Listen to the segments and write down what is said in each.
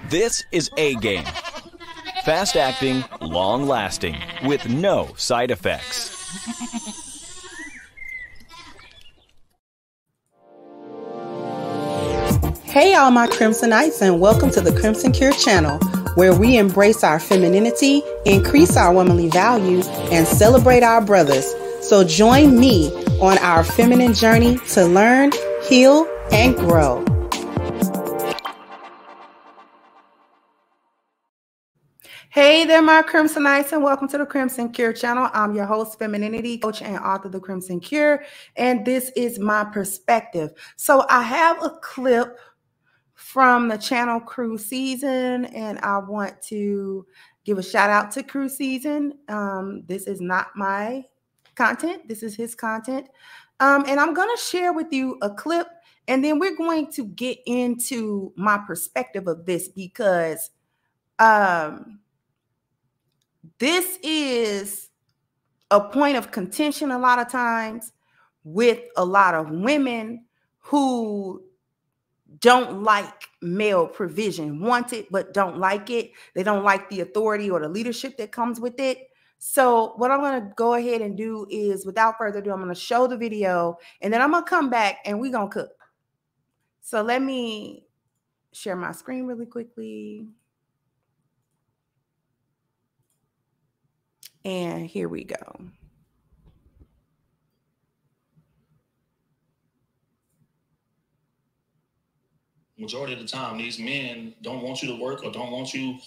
This is A-Game. Fast acting, long lasting, with no side effects. Hey all my Crimsonites, and welcome to the Crimson Cure channel, where we embrace our femininity, increase our womanly value, and celebrate our brothers. So join me on our feminine journey to learn, heal, and grow. Hey there, my Crimsonites, and welcome to the Crimson Cure channel. I'm your host, femininity coach and author of the Crimson Cure, and this is my perspective. So I have a clip from the channel Crew Season, and I want to give a shout out to Crew Season. This is not my content. This is his content. And I'm going to share with you a clip, and then we're going to get into my perspective of this, because this is a point of contention a lot of times with a lot of women who don't like male provision, want it, but don't like it. They don't like the authority or the leadership that comes with it. So what I'm going to go ahead and do is, without further ado, I'm going to show the video, and then I'm going to come back and we're going to cook. So let me share my screen really quickly. And here we go. Majority of the time, these men don't want you to work or don't want you,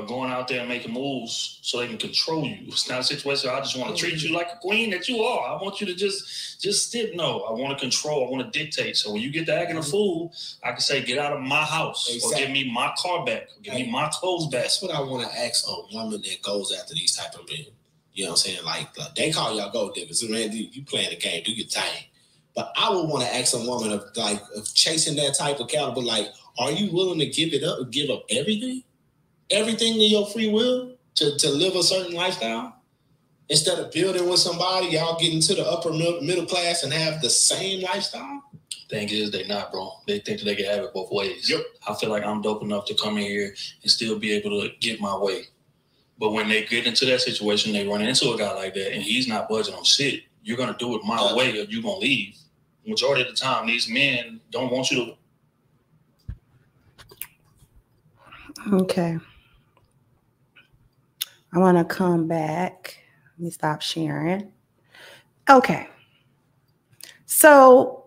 going out there and making moves so they can control you. It's not a situation where I just want to treat you like a queen that you are. I want you to just sit. No, I want to control. I want to dictate. So when you get to acting a fool, I can say, get out of my house, or give me my car back, or give me my clothes back. That's what I want to ask a woman that goes after these type of men. You know what I'm saying? Like they call y'all gold diggers. So, man, you playing the game, do your thing. But I would want to ask a woman of chasing that type of caliber. Like, are you willing to give up everything in your free will to live a certain lifestyle? Instead of building with somebody, y'all get into the upper middle class and have the same lifestyle? Thing is, they not, bro. They think that they can have it both ways. Yep. I feel like I'm dope enough to come in here and still be able to get my way. But when they get into that situation, they run into a guy like that, and he's not budging on shit. You're going to do it my way, or you're going to leave. Majority of the time, these men don't want you to. Okay. I want to come back. Let me stop sharing. Okay. So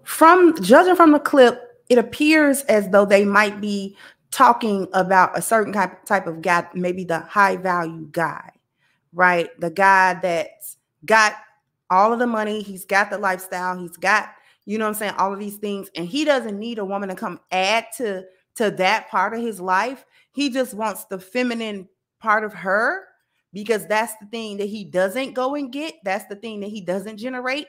judging from the clip, it appears as though they might be talking about a certain type of guy, maybe the high value guy, right? The guy that's got all of the money. He's got the lifestyle. He's got, you know what I'm saying, all of these things. And he doesn't need a woman to come add to that part of his life. He just wants the feminine part of her, because that's the thing that he doesn't go and get. That's the thing that he doesn't generate.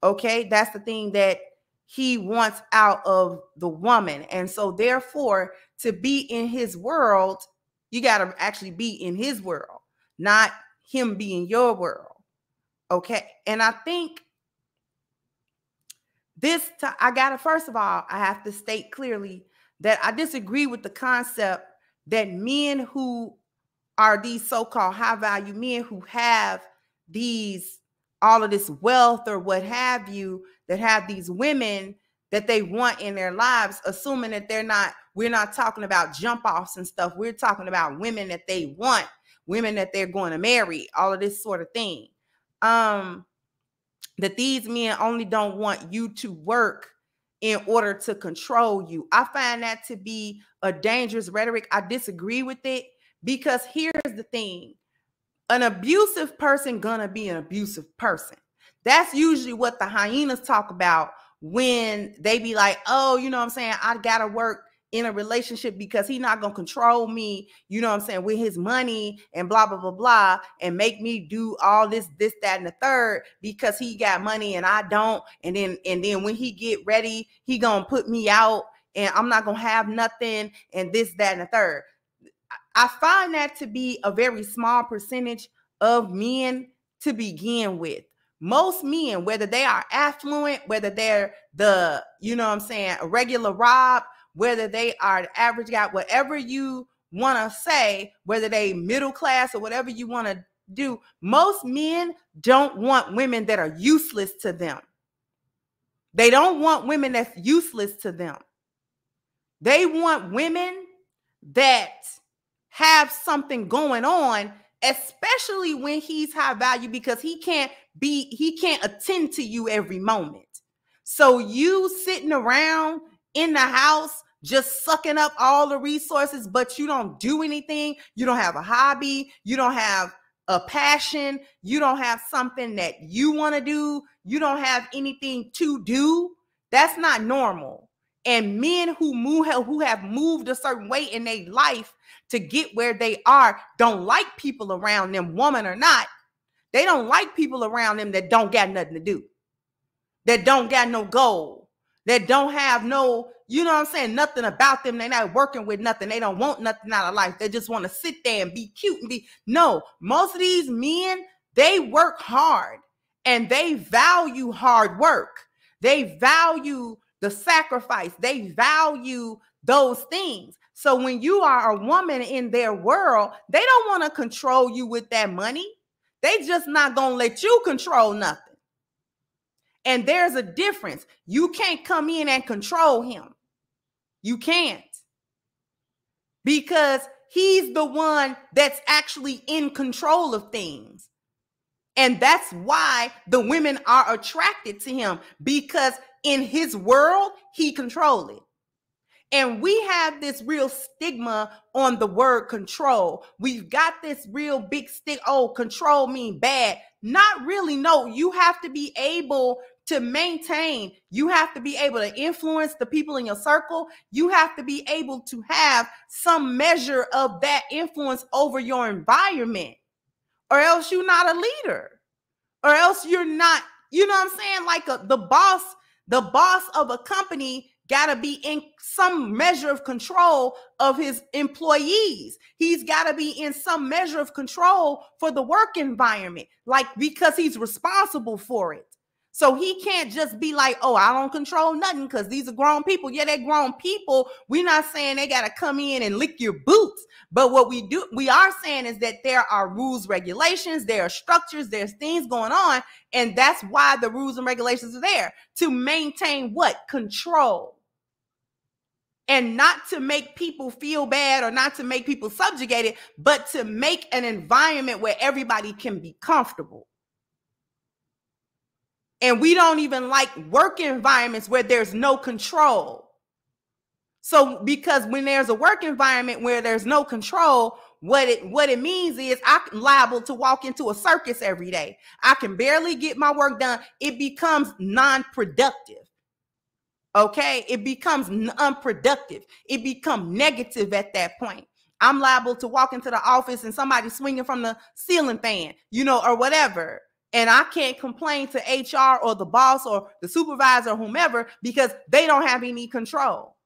Okay. That's the thing that he wants out of the woman. And so therefore, to be in his world, you got to actually be in his world, not him be in your world. Okay. And I think first of all, I have to state clearly that I disagree with the concept that men who are these so-called high value men who have all of this wealth or what have you, that have these women that they want in their lives, assuming that we're not talking about jump offs and stuff. We're talking about women that they want, women that they're going to marry, all of this sort of thing. That these men only don't want you to work in order to control you. I find that to be a dangerous rhetoric. I disagree with it, because here's the thing. An abusive person gonna be an abusive person. That's usually what the hyenas talk about when they be like, oh, you know what I'm saying, I gotta work in a relationship because he's not going to control me, you know what I'm saying, with his money and blah, blah, blah, blah, and make me do all this, that, and the third because he got money and I don't. And then when he get ready, he going to put me out and I'm not going to have nothing and this, that, and the third. I find that to be a very small percentage of men to begin with. Most men, whether they are affluent, whether they're the, you know what I'm saying, a regular Rob, whether they are the average guy, whatever you want to say, whether they middle class or whatever you want to do, most men don't want women that are useless to them. They don't want women that's useless to them. They want women that have something going on, especially when he's high value, because he can't attend to you every moment. So you sitting around in the house just sucking up all the resources, but you don't do anything. You don't have a hobby. You don't have a passion. You don't have something that you want to do. You don't have anything to do. That's not normal. And men who have moved a certain way in their life to get where they are don't like people around them, woman or not. They don't like people around them that don't got nothing to do, that don't got no goal, that don't have no, you know what I'm saying, nothing about them. They're not working with nothing. They don't want nothing out of life. They just want to sit there and be cute and be. No, most of these men, they work hard and they value hard work. They value the sacrifice. They value those things. So when you are a woman in their world, they don't want to control you with that money. They just not going to let you control nothing. And there's a difference. You can't come in and control him. You can't. Because he's the one that's actually in control of things. And that's why the women are attracted to him, because in his world, he controls it. And we have this real stigma on the word control. We've got this real big stick. Oh, control mean bad. Not really. No, you have to be able to maintain. You have to be able to influence the people in your circle. You have to be able to have some measure of that influence over your environment, or else you're not a leader, or else you're not, you know what I'm saying? Like the boss of a company got to be in some measure of control of his employees. He's got to be in some measure of control for the work environment, like, because he's responsible for it. So he can't just be like, oh, I don't control nothing because these are grown people. Yeah, they're grown people. We're not saying they got to come in and lick your boots. But what we are saying is that there are rules, regulations, there are structures, there's things going on. And that's why the rules and regulations are there, to maintain what? Control. And not to make people feel bad or not to make people subjugated, but to make an environment where everybody can be comfortable. And we don't even like work environments where there's no control. So because when there's a work environment where there's no control, what it means is I'm liable to walk into a circus every day. I can barely get my work done. It becomes non-productive. Okay, it becomes unproductive. It becomes negative at that point. I'm liable to walk into the office and somebody swinging from the ceiling fan, or whatever. And I can't complain to HR or the boss or the supervisor or whomever, because they don't have any control.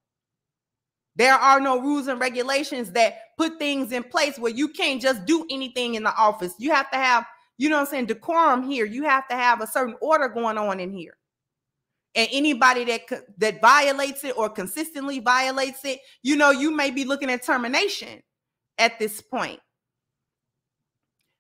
There are no rules and regulations that put things in place where you can't just do anything in the office. You have to have, decorum here. You have to have a certain order going on in here. And anybody that violates it or consistently violates it, you may be looking at termination at this point.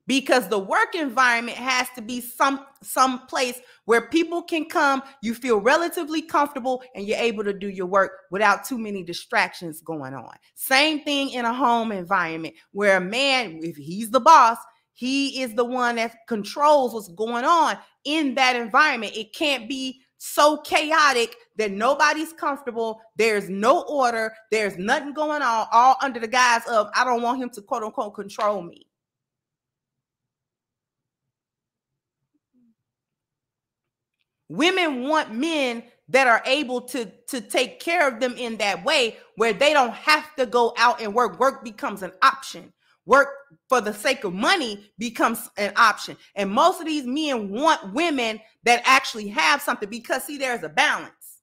Because the work environment has to be some place where people can come, you feel relatively comfortable, and you're able to do your work without too many distractions going on. Same thing in a home environment where a man, if he's the boss, he is the one that controls what's going on in that environment. It can't be so chaotic that nobody's comfortable. There's no order. There's nothing going on, all under the guise of, I don't want him to quote unquote control me. Women want men that are able to take care of them in that way, where they don't have to go out and work. Work becomes an option. Work for the sake of money becomes an option. And most of these men want women that actually have something, because, see, there's a balance.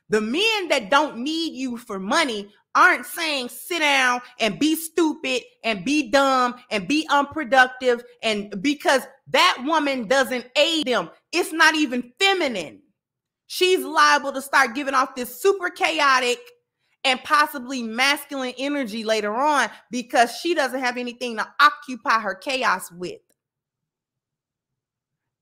The men that don't need you for money aren't saying sit down and be stupid and be dumb and be unproductive, and because that woman doesn't aid them. It's not even feminine. She's liable to start giving off this super chaotic and possibly masculine energy later on because she doesn't have anything to occupy her chaos with.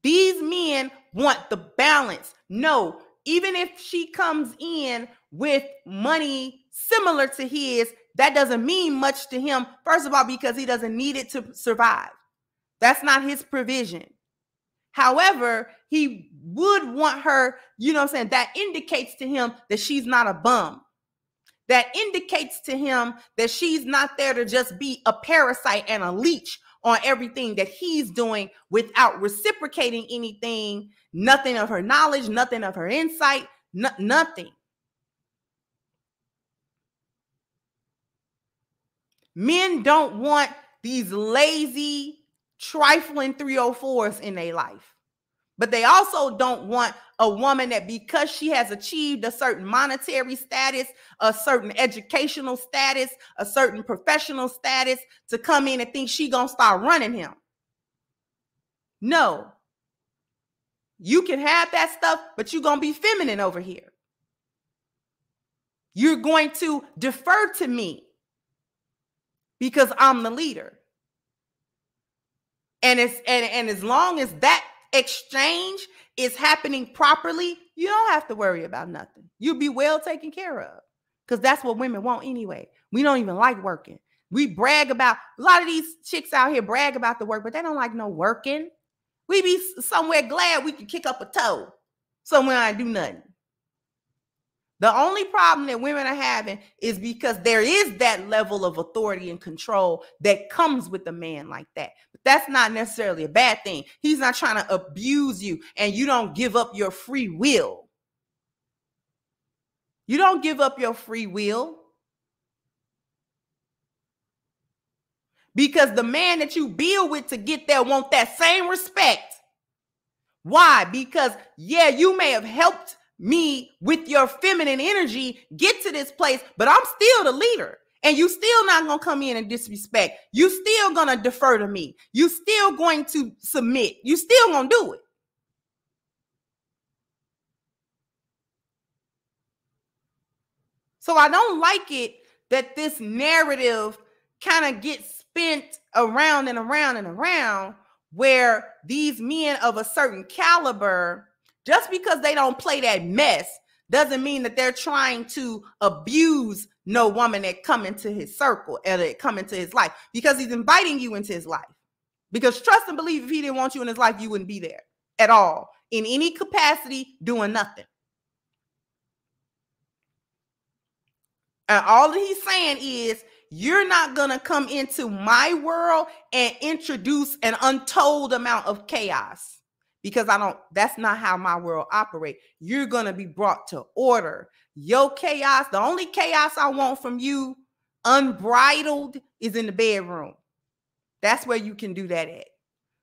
These men want the balance. No, even if she comes in with money similar to his, that doesn't mean much to him. First of all, because he doesn't need it to survive. That's not his provision. However, he would want her, you know what I'm saying? That indicates to him that she's not a bum. That indicates to him that she's not there to just be a parasite and a leech on everything that he's doing without reciprocating anything, nothing of her knowledge, nothing of her insight, nothing. Men don't want these lazy, trifling 304s in their life. But they also don't want a woman that because she has achieved a certain monetary status, a certain educational status, a certain professional status to come in and think she gonna start running him. No. You can have that stuff, but you're gonna be feminine over here. You're going to defer to me because I'm the leader. And as long as that exchange is happening properly, you don't have to worry about nothing. You'll be well taken care of because that's what women want anyway. We don't even like working. We brag about, a lot of these chicks out here brag about the work, but they don't like no working. We be somewhere glad we can kick up a toe somewhere and do nothing. The only problem that women are having is because there is that level of authority and control that comes with a man like that. But that's not necessarily a bad thing. He's not trying to abuse you, and you don't give up your free will. You don't give up your free will. Because the man that you build with to get there want that same respect. Why? Because, yeah, you may have helped me with your feminine energy get to this place, but I'm still the leader. And you still not going to come in and disrespect. You still going to defer to me. You still going to submit. You still going to do it. So I don't like it that this narrative kind of gets spent around and around and around where these men of a certain caliber, just because they don't play that mess, doesn't mean that they're trying to abuse no woman that come into his circle or that come into his life, because he's inviting you into his life. Because trust and believe, if he didn't want you in his life, you wouldn't be there at all, in any capacity, doing nothing. And all that he's saying is, you're not going to come into my world and introduce an untold amount of chaos, because that's not how my world operates. You're going to be brought to order. Your chaos, the only chaos I want from you, unbridled, is in the bedroom. That's where you can do that at.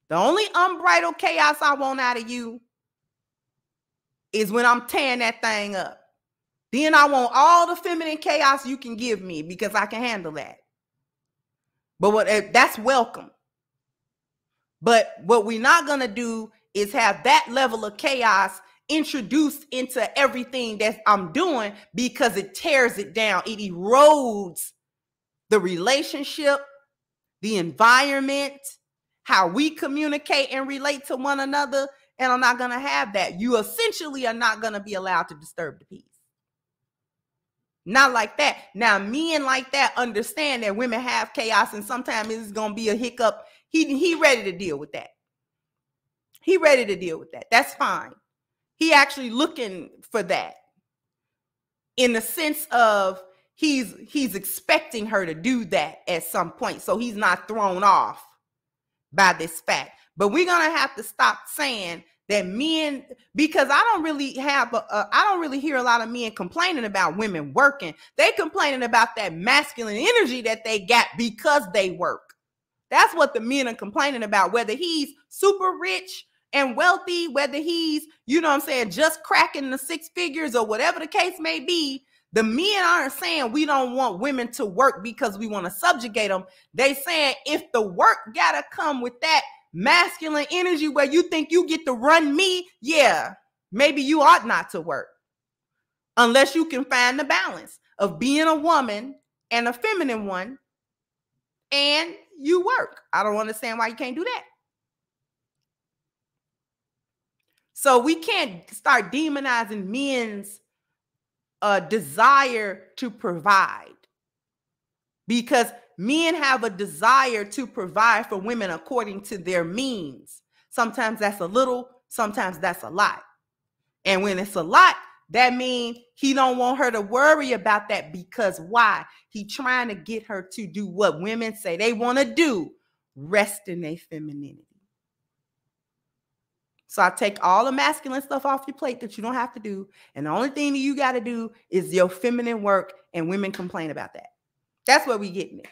The only unbridled chaos I want out of you is when I'm tearing that thing up. Then I want all the feminine chaos you can give me, because I can handle that. But that's welcome. But what we're not going to do is have that level of chaos introduced into everything that I'm doing, because it tears it down. It erodes the relationship, the environment, how we communicate and relate to one another. And I'm not going to have that. You essentially are not going to be allowed to disturb the peace. Not like that. Now, men like that understand that women have chaos, and sometimes it's going to be a hiccup. He ready to deal with that. He ready to deal with that. That's fine. He actually looking for that, in the sense of he's expecting her to do that at some point, so he's not thrown off by this fact. But we're gonna have to stop saying that men, because I don't really hear a lot of men complaining about women working. They complaining about that masculine energy that they got because they work. That's what the men are complaining about, whether he's super rich and wealthy, whether he's, you know what I'm saying, just cracking the 6 figures or whatever the case may be. The men aren't saying we don't want women to work because we want to subjugate them. They saying if the work gotta come with that masculine energy where you think you get to run me, yeah, maybe you ought not to work unless you can find the balance. of being a woman and a feminine one, and you work. I don't understand why you can't do that. So we can't start demonizing men's desire to provide, because men have a desire to provide for women according to their means. Sometimes that's a little, sometimes that's a lot. And when it's a lot, that means he don't want her to worry about that, because why? He trying to get her to do what women say they want to do, rest in their femininity. So I take all the masculine stuff off your plate that you don't have to do. And the only thing that you got to do is your feminine work, and women complain about that. That's what we getting at.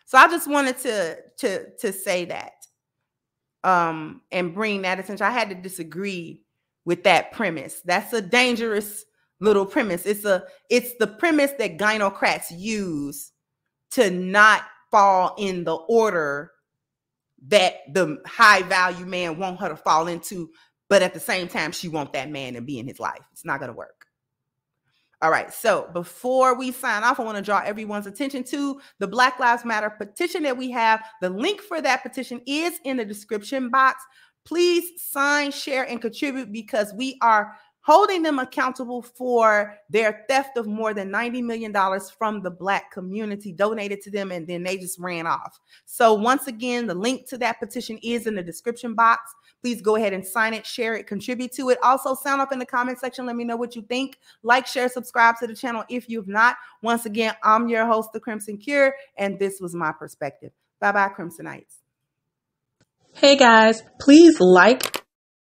So I just wanted to say that and bring that attention. I had to disagree with that premise. That's a dangerous little premise. It's the premise that gynocrats use to not fall in the order that the high value man want her to fall into, but at the same time, she want that man to be in his life. It's not going to work. All right. So before we sign off, I want to draw everyone's attention to the Black Lives Matter petition that we have. The link for that petition is in the description box. Please sign, share, and contribute, because we are holding them accountable for their theft of more than $90 million from the Black community, donated to them, and then they just ran off. So once again, the link to that petition is in the description box. Please go ahead and sign it, share it, contribute to it. Also, sound off in the comment section. Let me know what you think. Like, share, subscribe to the channel if you've not. Once again, I'm your host, The Crimson Cure, and this was my perspective. Bye-bye, Crimsonites. Hey guys, please like,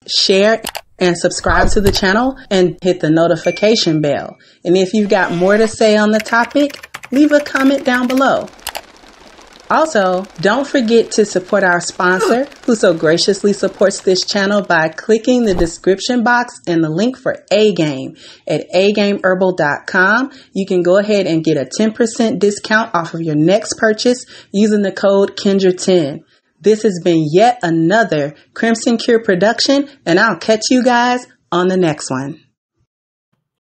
share, and subscribe to the channel and hit the notification bell. And if you've got more to say on the topic, leave a comment down below. Also, don't forget to support our sponsor, who so graciously supports this channel by clicking the description box and the link for A-Game at agameherbal.com. You can go ahead and get a 10% discount off of your next purchase using the code Kendra10. This has been yet another Crimson Cure production, and I'll catch you guys on the next one.